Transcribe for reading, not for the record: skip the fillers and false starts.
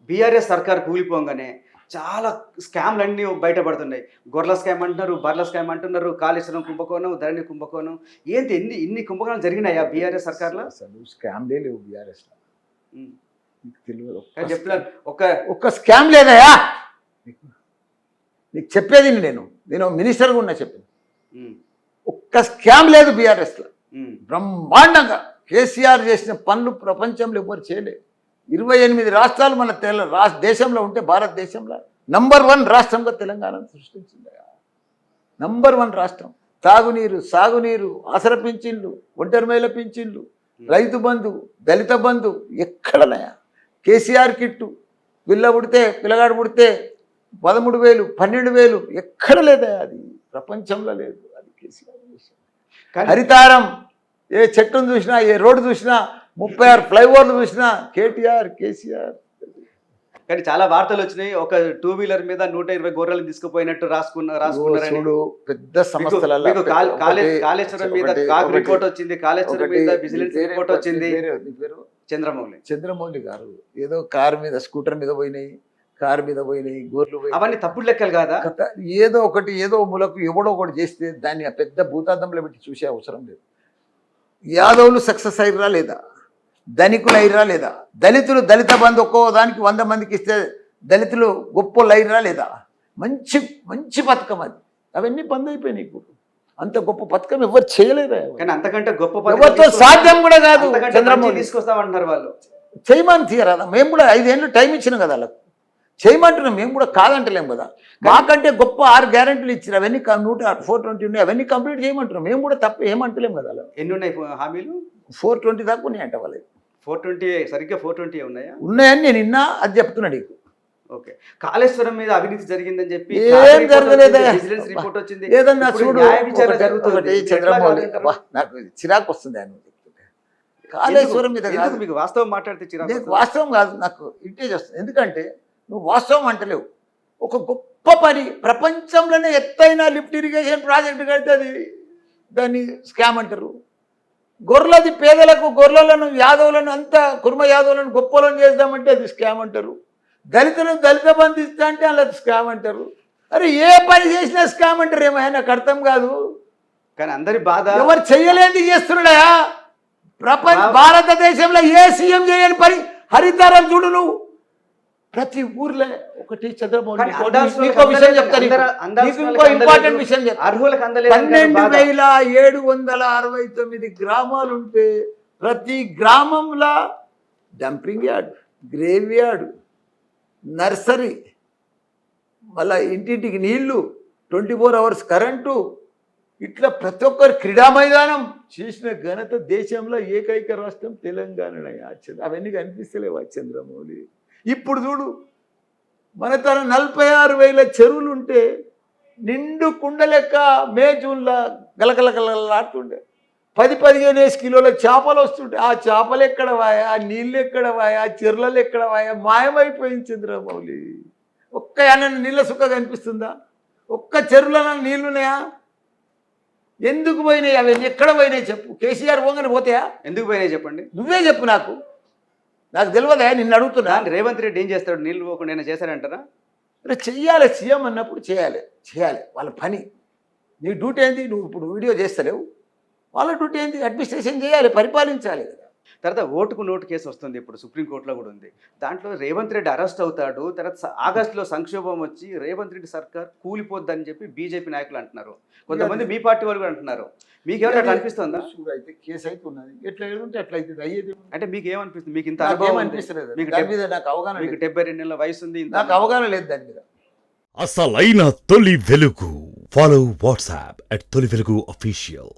BRS సర్కార్ కూలిపోగానే చాలా స్కామ్‌లన్నీ బయటపడుతున్నాయి. గొర్రెల స్కామ్ అంటున్నారు, బర్రెల స్కామ్ అంటున్నారు, కాళేశ్వరం కుంభకోణం, ధరణి కుంభకోణం. ఏంటి ఇన్ని కుంభకోణాలు జరిగినాయా బీఆర్ఎస్ సర్కార్‌లో? అసలు స్కామ్‌లే లేవు బీఆర్ఎస్‌లో. హ్మ్. నీకు తెలియదు. కానీ చెప్తున్నాను ఒక్క స్కామ్ లేదయా నీకు. నీకు చెప్పేది నేను మినిస్టర్గా ఉన్నా చెప్పింది. హ్మ్. ఒక్క స్కామ్ లేదు బీఆర్ఎస్లో. హ్మ్. బ్రహ్మాండంగా కేసీఆర్ చేసిన పనులు ప్రపంచంలో ఎవరు చేయలేదు. 28 రాష్ట్రాలు మన దేశంలో ఉంటే భారతదేశంలో నంబర్ 1 రాష్ట్రంగా తెలంగాణను సృష్టించింది. నంబర్ 1 రాష్ట్రం. తాగునీరు, సాగునీరు, ఆసర పింఛన్లు, ఒంటరి మహిళ పింఛన్లు, రైతు బంధు, దళిత బంధు ఎక్కడనయా? కేసీఆర్ కిట్టు పిల్లగాడు పుడితే 13,000 12,000 ఎక్కడ లేదా? అది ప్రపంచంలో లేదు. అది కేసీఆర్ చేసింది. హరితారం, ఏ చెట్టును చూసినా, ఏ రోడ్డు చూసినా, 36 ఫ్లైఓవర్లు చూసినా కేసీఆర్. కానీ చాలా వార్తలు వచ్చినాయి. ఒక 2 వీలర్ మీద 120 గొర్రెలు తీసుకుపోయినట్టు రాసుకున్నారని. చూడు, పెద్ద సంస్థలలో కాళేశ్వరం మీద కాగ్ రిపోర్ట్ వచ్చింది, కాళేశ్వరం మీద విజిలెన్స్ రిపోర్ట్ వచ్చింది. చంద్రమౌళి గారు ఏదో కారు మీద స్కూటర్ మీద పోయినాయి, కారు మీద పోయినాయి, గొర్రెలు పోయినాయి. అవన్నీ తప్పుడు లెక్కలు కాదా? ఏదో మూలకు ఎవడో ఒకటి చేస్తే దాన్ని ఆ పెద్ద భూతార్థంలో పెట్టి చూసే అవసరం లేదు. యాదవులు సక్సెస్ అయ్యారా లేదా? ధనికులు అయ్యారా లేదా? దళితులు దళిత బంధు ఒక్కో దానికి 100 మందికి ఇస్తే దళితులు గొప్పలు అయ్యారా లేదా? మంచి మంచి పథకం అది. అవన్నీ బంద్ అయిపోయినాయి. ఇప్పుడు అంత గొప్ప పథకం ఎవరు చేయలేదా? కానీ అంతకంటే గొప్ప ఎవరితో సాధ్యం కూడా కాదు. చంద్రమోహన్ తీసుకొస్తామంటున్నారు వాళ్ళు. చేయమని తీయరాదా? మేము కూడా 5 ఏళ్ళు టైం ఇచ్చినాం కదా వాళ్ళకు. చేయమంటున్నాం, మేము కూడా కాదంటలేం కదా. మాకంటే గొప్ప 6 గ్యారెంటీలు ఇచ్చారు. అవన్నీ 420 ఉన్నాయి. అవన్నీ కంప్లీట్ చేయమంటున్నాం. మేము కూడా తప్ప ఏమంటలేం కదా. ఎన్ని ఉన్నాయి హామీలు? 420 దాకా ఉన్నాయి అంట వాళ్ళు. 420 సరిగ్గా 420 ఉన్నాయా? ఉన్నాయని నేను నిన్న అది చెప్తున్నా నీకు. ఓకే. కాళేశ్వరం మీద అవినీతి జరిగిందని చెప్పి ఏం జరగలేదా? విజిలెన్స్ రిపోర్ట్ వచ్చింది. ఏదన్నా చూడు, చంద్రమౌళి జరుగుతుంది. నాకు చిరాకు వస్తుంది ఆయన చెప్తుంటే. కాళేశ్వరం మీద కాదు, మీకు వాస్తవం మాట్లాడితే చిరాకు. వాస్తవం కాదు, నాకు ఇంటేజ్ వస్తుంది. ఎందుకంటే నువ్వు వాస్తవం అంటలేవు. ఒక గొప్ప పని, ప్రపంచంలోనే ఎత్తైన లిఫ్ట్ ఇరిగేషన్ ప్రాజెక్టు కడితే అది దాన్ని స్కామ్ అంటారు. గొర్రెలది పేదలకు, గొర్రెలను యాదవులను అంతా కుర్మ యాదవులను గొప్పలను చేద్దామంటే అది స్కామ్ అంటారు. దళితులను దళిత బంధు ఇస్తా అంటే అలా స్కామ్ అంటారు. అరే ఏ పని చేసినా స్కామ్ అంటారు. ఏమైనా నాకు అర్థం కాదు. కానీ అందరి బాధ ఎవరు చెయ్యలేంది చేస్తున్నాడా? భారతదేశంలో ఏ సీఎం చేయని పని హరితారం చూడు నువ్వు. ప్రతి ఊర్లో ఒకటి. చంద్రమౌళి ఇంకో విషయం చెప్తాను, ఇంకో ఇంపార్టెంట్ విషయం చెప్తాను. 12,769 గ్రామాలు ఉంటే ప్రతి గ్రామంలో dumping yard, grave yard, nursery, మళ్ళీ ఇంటింటికి నీళ్లు, 24 అవర్స్ కరెంటు, ఇట్లా ప్రతి ఒక్కరు క్రీడా మైదానం చేసిన ఘనత దేశంలో ఏకైక రాష్ట్రం తెలంగాణ. అవన్నీ కనిపిస్తలేవా చంద్రమౌళి? ఇప్పుడు చూడు, మన తన 46,000 చెరువులు ఉంటే నిండు కుండ లెక్క మే జూన్లో గలగలగలలాడుతుండే. 10-15 కిలోల చేపలు వస్తుంటే ఆ చేపలు ఎక్కడ వాయా, ఆ నీళ్ళు ఎక్కడ వాయా, ఆ చెర్లలు ఎక్కడ వాయా, మాయమైపోయింది చంద్రమౌళి. ఒక్క యానన్న నీళ్ళ సుక్క కనిపిస్తుందా? ఒక్క చెరువులో నీళ్ళున్నాయా? ఎందుకు పోయినాయి? అవన్నీ ఎక్కడ పోయినాయి చెప్పు. కేసీఆర్ పోగానే పోతాయా? ఎందుకు పోయినాయి చెప్పండి. నువ్వే చెప్పు. నాకు తెలియదా? నిన్ను అడుగుతున్నా. రేవంత్ రెడ్డి ఏం చేస్తాడు? నీళ్ళు పోకుండా ఏమైనా చేశారంటారా? చెయ్యాలి. సీఎం అన్నప్పుడు చేయాలి వాళ్ళ పని. నీ డ్యూటీ ఏంది? నువ్వు ఇప్పుడు వీడియో చేస్తలేవు. వాళ్ళ డ్యూటీ ఏంది? అడ్మినిస్ట్రేషన్ చేయాలి, పరిపాలించాలి కదా. తర్వాత ఓటుకు నోటు కేసు వస్తుంది. ఇప్పుడు సుప్రీంకోర్టులో కూడా ఉంది. దాంట్లో రేవంత్ రెడ్డి అరెస్ట్ అవుతాడు. తర్వాత ఆగస్టులో సంక్షోభం వచ్చి రేవంత్ రెడ్డి సర్కార్ కూలిపోద్దని చెప్పి బీజేపీ నాయకులు అంటున్నారు. కొంతమంది మీ పార్టీ వాళ్ళు కూడా అంటున్నారు. మీకేమైనా అట్లా అనిపిస్తుందా? అయితే కేసు అయితే ఉన్నది, ఎట్లా ఏదంటే అట్లా అయితే అయ్యేది. అంటే మీకు ఏమనిపిస్తుంది? మీకు ఇంత అనిపిస్తలేదు. దాని మీద నాకు అవగాహన, మీకు 72 నెలల వయసు ఉంది, నాకు అవగాహన లేదు దాని మీద. అసలైన తొలి వెలుగు. ఫాలో వాట్సాప్ @తొలి వెలుగు official.